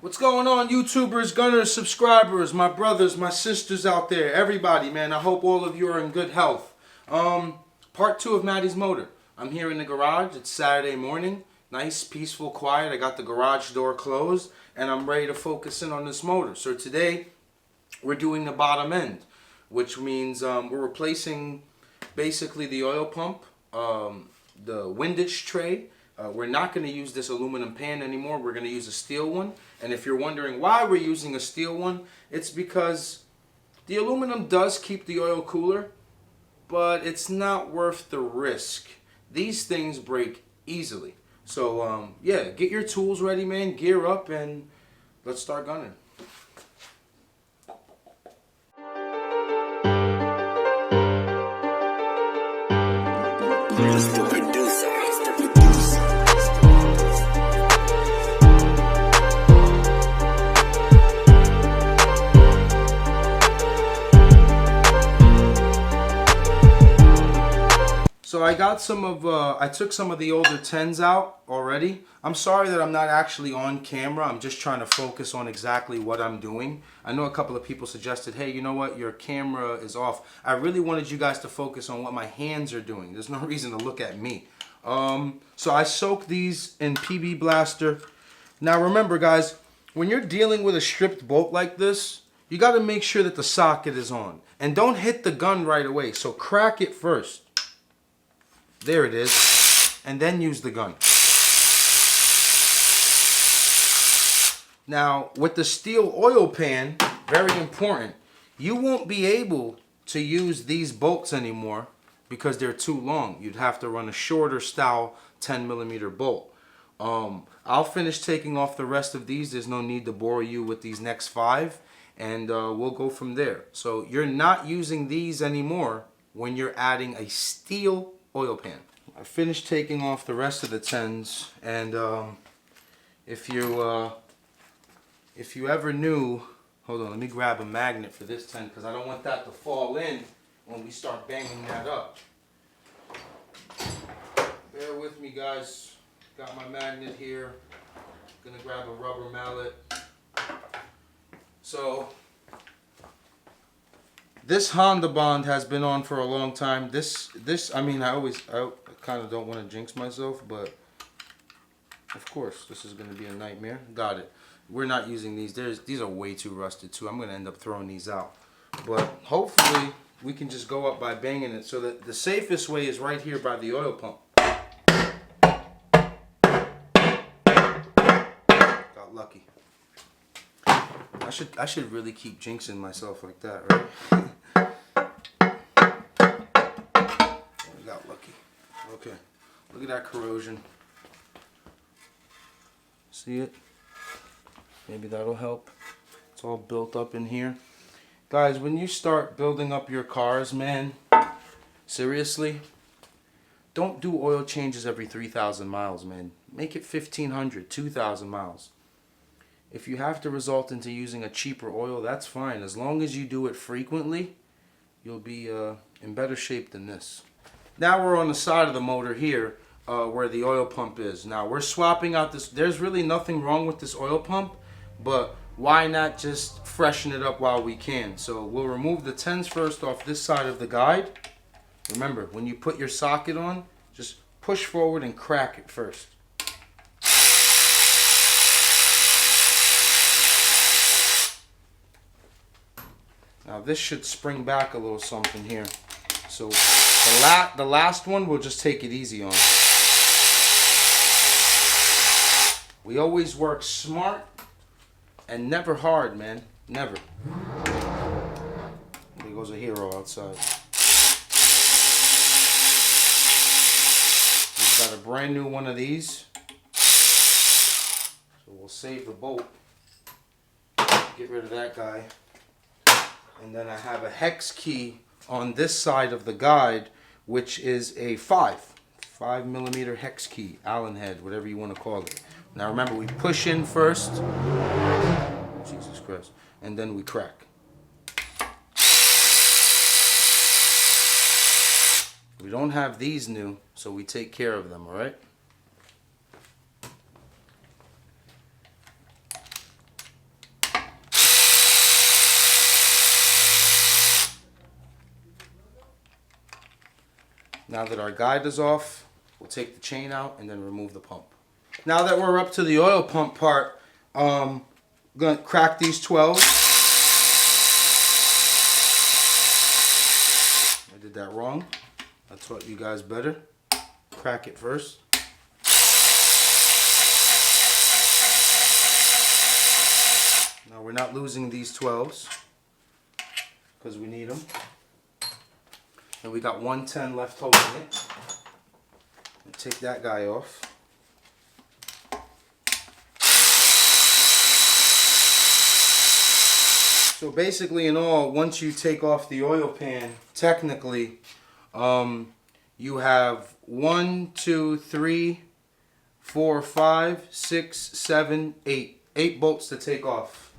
What's going on, YouTubers, gunners, subscribers, my brothers, my sisters out there, everybody, man. I hope all of you are in good health. Part 2 of Maddie's motor. I'm here in the garage. It's Saturday morning. Nice, peaceful, quiet. I got the garage door closed, and I'm ready to focus in on this motor. So today, we're doing the bottom end, which means we're replacing basically the oil pump, the windage tray. We're not going to use this aluminum pan anymore. We're going to use a steel one. And if you're wondering why we're using a steel one, it's because the aluminum does keep the oil cooler, but it's not worth the risk. These things break easily. So, yeah, get your tools ready, man. Gear up, and let's start gunning. So I got I took some of the older 10s out already. I'm sorry that I'm not actually on camera. I'm just trying to focus on exactly what I'm doing. I know a couple of people suggested, hey, you know what, your camera is off. I really wanted you guys to focus on what my hands are doing. There's no reason to look at me. So I soaked these in PB Blaster. Now remember, guys, when you're dealing with a stripped bolt like this, you got to make sure that the socket is on. And don't hit the gun right away. So crack it first. There it is. And then use the gun. Now, with the steel oil pan, very important, you won't be able to use these bolts anymore because they're too long. You'd have to run a shorter style 10mm bolt. I'll finish taking off the rest of these. There's no need to bore you with these next 5. And we'll go from there. So you're not using these anymore when you're adding a steel oil pan. I finished taking off the rest of the 10s, and if you ever knew, hold on, let me grab a magnet for this 10 because I don't want that to fall in when we start banging that up. Bear with me, guys. Got my magnet here. Gonna grab a rubber mallet. So this Honda Bond has been on for a long time. I mean, I kind of don't want to jinx myself, but of course, this is going to be a nightmare. Got it. We're not using these. These are way too rusted, too. I'm going to end up throwing these out. But hopefully, we can just go up by banging it. So that the safest way is right here by the oil pump. Got lucky. I should really keep jinxing myself like that, right? We got lucky. Okay, look at that corrosion. See it? Maybe that'll help. It's all built up in here. Guys, when you start building up your cars, man, seriously, don't do oil changes every 3,000 miles, man. Make it 1,500, 2,000 miles. If you have to result into using a cheaper oil, that's fine. As long as you do it frequently, you'll be in better shape than this. Now we're on the side of the motor here where the oil pump is. Now we're swapping out this. There's really nothing wrong with this oil pump, but why not just freshen it up while we can? So we'll remove the 10s first off this side of the guide. Remember, when you put your socket on, just push forward and crack it first. Now this should spring back a little something here. So the last one, we'll just take it easy on. We always work smart and never hard, man. Never. There goes a hero outside. We've got a brand new one of these. So we'll save the bolt. Get rid of that guy. And then I have a hex key on this side of the guide, which is a 5mm hex key, Allen head, whatever you want to call it. Now remember, we push in first, Jesus Christ, and then we crack. We don't have these new, so we take care of them, all right? Now that our guide is off, we'll take the chain out and then remove the pump. Now that we're up to the oil pump part, I'm going to crack these 12s. I did that wrong. I taught you guys better. Crack it first. Now we're not losing these 12s because we need them. And we got 110 left holding it. And take that guy off. So basically in all, once you take off the oil pan, technically, you have 1, 2, 3, 4, 5, 6, 7, 8. 8 bolts to take off.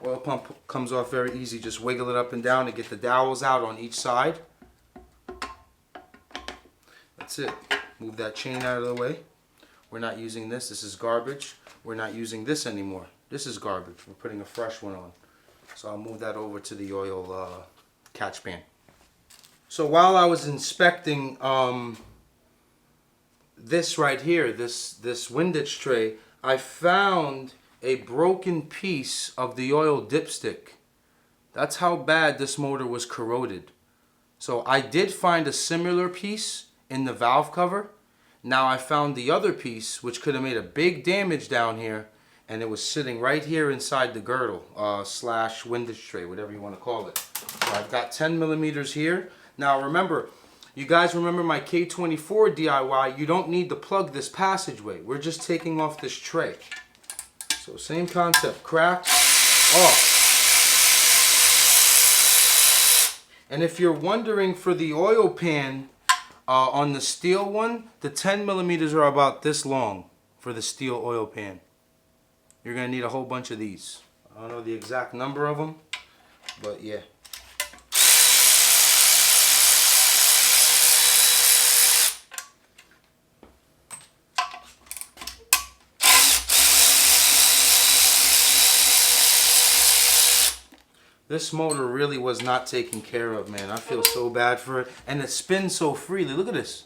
Oil pump comes off very easy. Just wiggle it up and down to get the dowels out on each side. That's it. Move that chain out of the way. We're not using this. This is garbage. We're not using this anymore. This is garbage. We're putting a fresh one on. So I'll move that over to the oil catch pan. So while I was inspecting this right here, this windage tray, I found a broken piece of the oil dipstick. That's how bad this motor was corroded. So I did find a similar piece in the valve cover. Now I found the other piece, which could have made a big damage down here, and it was sitting right here inside the girdle slash windage tray, whatever you want to call it. So I've got 10 millimeters here. Now remember, you guys remember my K24 DIY, you don't need to plug this passageway. We're just taking off this tray. So same concept, crack off. And if you're wondering for the oil pan, on the steel one, the 10 millimeters are about this long for the steel oil pan. You're going to need a whole bunch of these. I don't know the exact number of them, but yeah. This motor really was not taken care of, man. I feel so bad for it. And it spins so freely. Look at this.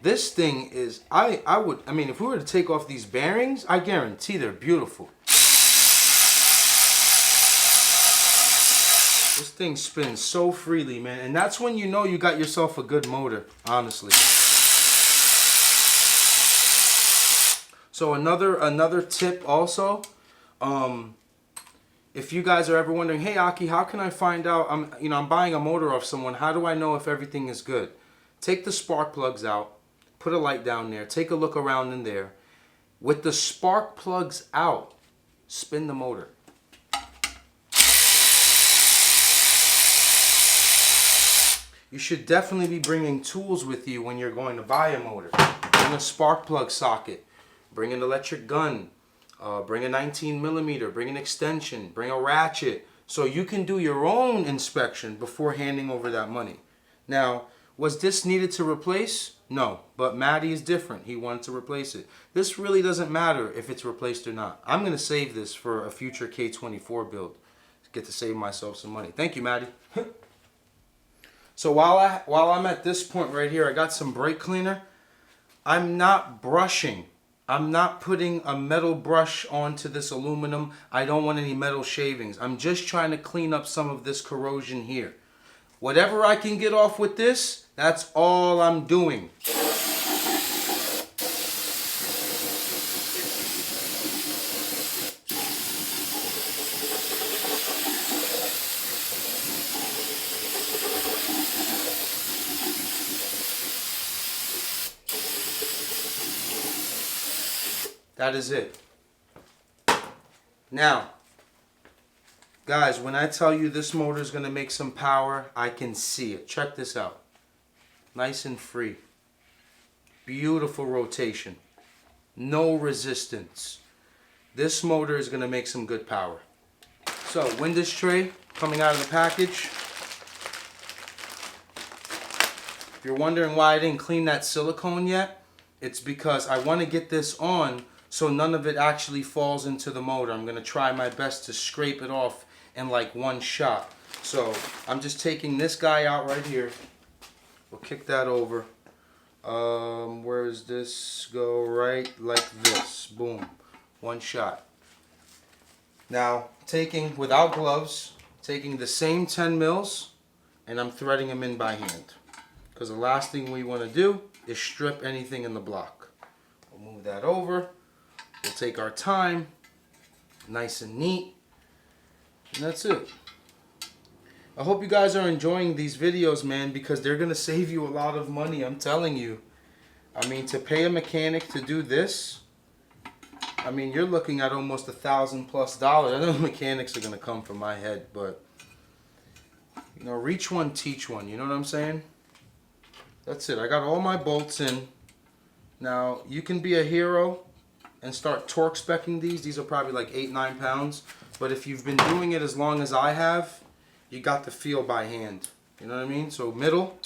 This thing is, I mean, if we were to take off these bearings, I guarantee they're beautiful. This thing spins so freely, man. And that's when you know you got yourself a good motor, honestly. So another tip also, if you guys are ever wondering, hey Aki, how can I find out, I'm buying a motor off someone, how do I know if everything is good? Take the spark plugs out, put a light down there, take a look around in there. With the spark plugs out, spin the motor. You should definitely be bringing tools with you when you're going to buy a motor. Bring a spark plug socket, bring an electric gun, bring a 19 millimeter, bring an extension, bring a ratchet, so you can do your own inspection before handing over that money. Now, was this needed to replace? No, but Matty is different. He wanted to replace it. This really doesn't matter if it's replaced or not. I'm going to save this for a future K24 build to get to save myself some money. Thank you, Matty. So while I'm at this point right here, I got some brake cleaner. I'm not brushing. I'm not putting a metal brush onto this aluminum. I don't want any metal shavings. I'm just trying to clean up some of this corrosion here. Whatever I can get off with this, that's all I'm doing. That is it. Now, guys, when I tell you this motor is going to make some power, I can see it. Check this out. Nice and free. Beautiful rotation. No resistance. This motor is going to make some good power. So, windage tray coming out of the package. If you're wondering why I didn't clean that silicone yet, it's because I want to get this on so none of it actually falls into the motor. I'm going to try my best to scrape it off in like one shot. So I'm just taking this guy out right here. We'll kick that over. Where does this go? Right like this. Boom. One shot. Now, without gloves, taking the same 10 mils, and I'm threading them in by hand. Because the last thing we want to do is strip anything in the block. We'll move that over. We'll take our time, nice and neat, and that's it. I hope you guys are enjoying these videos, man, because they're going to save you a lot of money, I'm telling you. I mean, to pay a mechanic to do this, I mean, you're looking at almost $1,000+ dollars. I know mechanics are going to come from my head, but, you know, reach one, teach one. You know what I'm saying? That's it. I got all my bolts in. Now, you can be a hero and start torque specking these. These are probably like 8-9 pounds. But if you've been doing it as long as I have, you got the feel by hand. You know what I mean? So middle.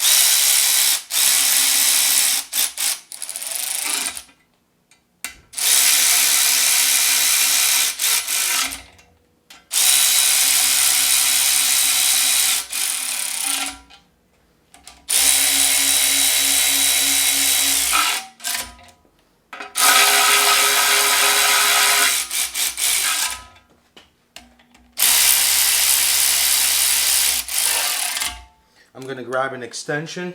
I'm going to grab an extension.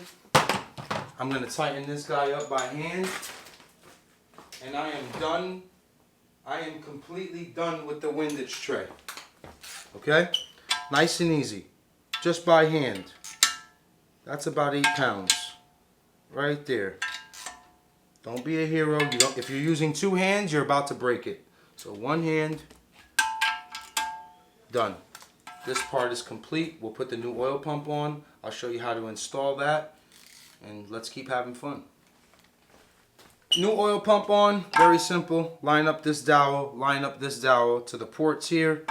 I'm going to tighten this guy up by hand. And I am done. I am completely done with the windage tray. Okay? Nice and easy. Just by hand. That's about 8 pounds. Right there. Don't be a hero. If you're using 2 hands, you're about to break it. So 1 hand. Done. This part is complete. We'll put the new oil pump on. I'll show you how to install that. And let's keep having fun. New oil pump on. Very simple. Line up this dowel. Line up this dowel to the ports here.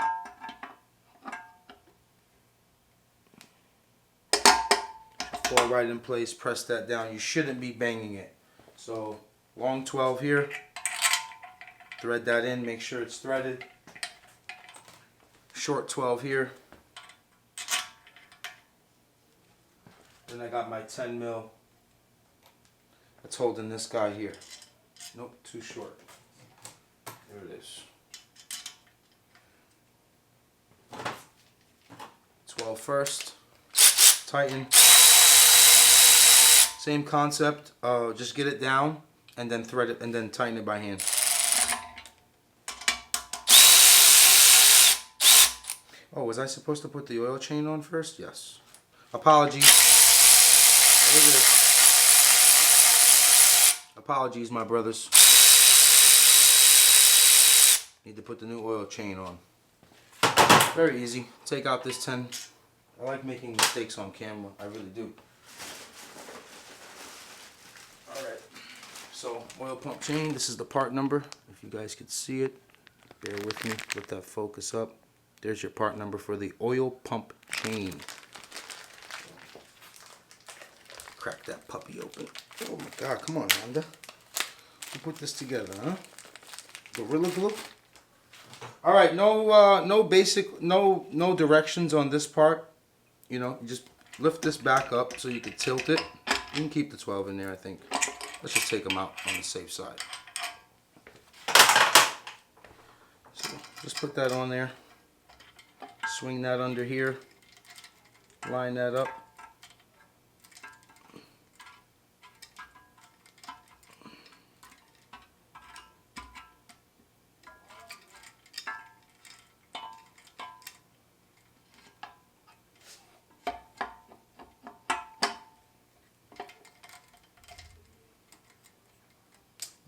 Fall right in place. Press that down. You shouldn't be banging it. So long 12 here. Thread that in. Make sure it's threaded. Short 12 here. Then I got my 10 mil that's holding this guy here. Nope, too short. There it is. 12 first. Tighten. Same concept. Just get it down and then thread it and then tighten it by hand. Oh, was I supposed to put the oil chain on first? Yes. Apologies. There it is. Apologies, my brothers. Need to put the new oil chain on. Very easy. Take out this 10. I like making mistakes on camera. I really do. Alright. So, oil pump chain. This is the part number. If you guys could see it. Bear with me. Let that focus up. There's your part number for the oil pump chain. Crack that puppy open. Oh my God, come on, Amanda. You put this together, huh? Gorilla glue? Alright, no directions on this part. You know, you just lift this back up so you can tilt it. You can keep the 12 in there, I think. Let's just take them out on the safe side. So, just put that on there. Swing that under here. Line that up.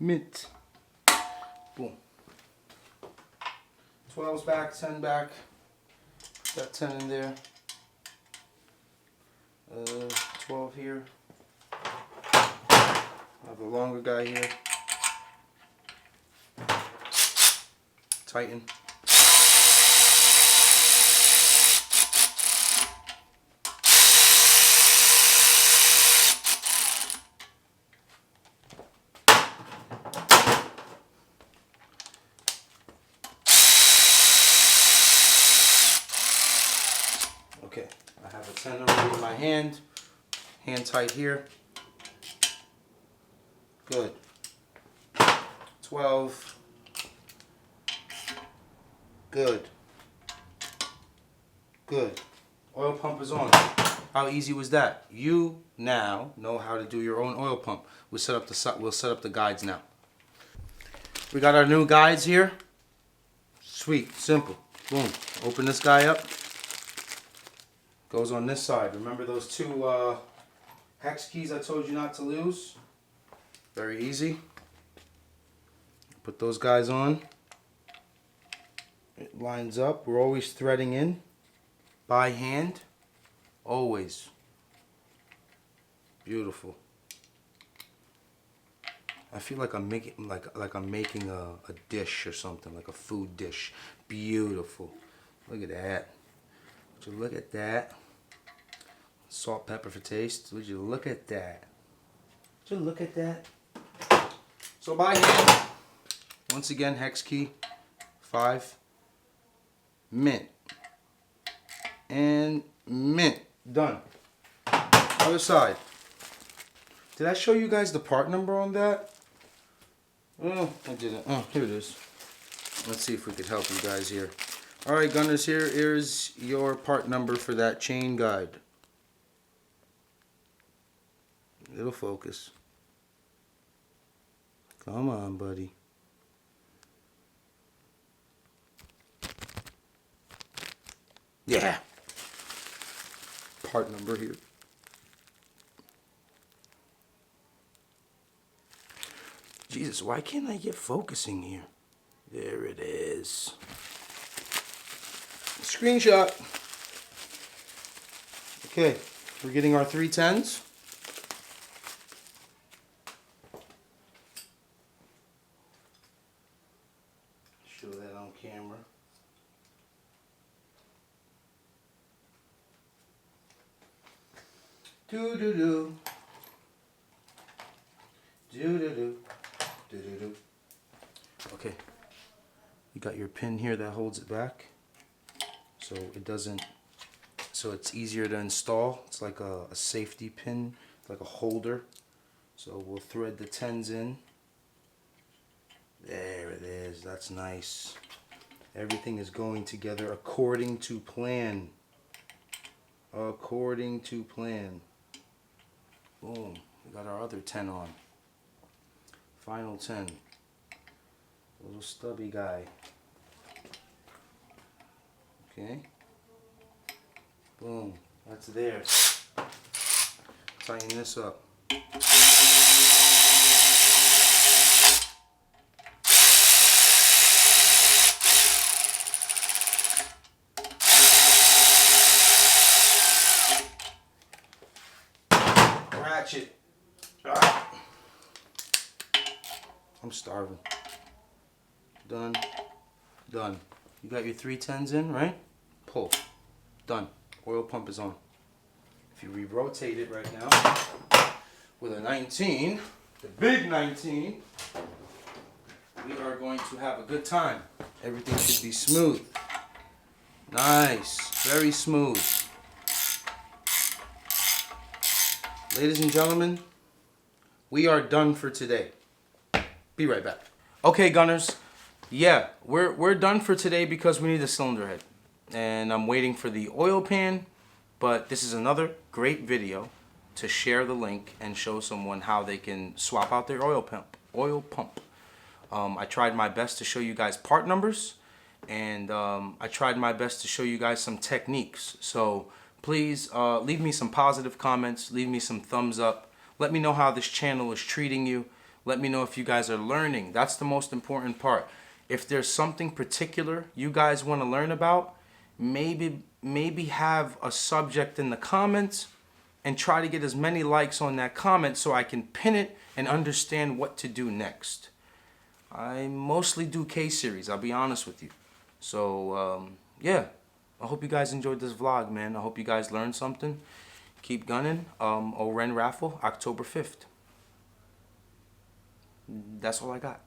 Mint. Boom. 12's back, 10 back. Got 10 in there. 12 here. I have a longer guy here. Tighten. Okay, I have a 10 already in my hand. Hand tight here. Good. 12. Good. Good. Oil pump is on. How easy was that? You now know how to do your own oil pump. We'll set up the guides now. We got our new guides here. Sweet, simple. Boom. Open this guy up. Goes on this side. Remember those two hex keys I told you not to lose? Very easy. Put those guys on. It lines up. We're always threading in by hand. Always. Beautiful. I feel like I'm making a dish or something, like a food dish. Beautiful. Look at that. Would you look at that? Salt, pepper for taste. Would you look at that? Would you look at that? So by hand, once again, hex key 5, mint, and mint. Done. Other side. Did I show you guys the part number on that? Oh, I didn't. Oh, here it is. Let's see if we could help you guys here. Alright, gunners, here's your part number for that chain guide. It'll focus. Come on, buddy. Yeah. Part number here. Jesus, why can't I get focusing here? There it is. Screenshot. Okay, we're getting our 310s. Show that on camera. Do-do-do. Do-do-do. Do-do-do. Okay. You got your pin here that holds it back. So it doesn't, so it's easier to install. It's like a safety pin, like a holder. So we'll thread the 10s in. There it is. That's nice. Everything is going together according to plan. According to plan. Boom. We got our other 10 on. Final 10. Little stubby guy. Okay. Boom. That's there. Tighten this up. Ratchet. Ah. I'm starving. Done. Done. You got your 310s in, right? Pull. Done. Oil pump is on. If you re-rotate it right now with a 19, the big 19, we are going to have a good time. Everything should be smooth. Nice. Very smooth. Ladies and gentlemen, we are done for today. Be right back. Okay, gunners. Yeah, we're done for today because we need a cylinder head. And I'm waiting for the oil pan, but this is another great video to share the link and show someone how they can swap out their oil pump. I tried my best to show you guys part numbers, and I tried my best to show you guys some techniques. So please leave me some positive comments, leave me some thumbs up. Let me know how this channel is treating you. Let me know if you guys are learning. That's the most important part. If there's something particular you guys want to learn about, maybe have a subject in the comments and try to get as many likes on that comment so I can pin it and understand what to do next. I mostly do K-series, I'll be honest with you. So, yeah. I hope you guys enjoyed this vlog, man. I hope you guys learned something. Keep gunning. Oren raffle, October 5th. That's all I got.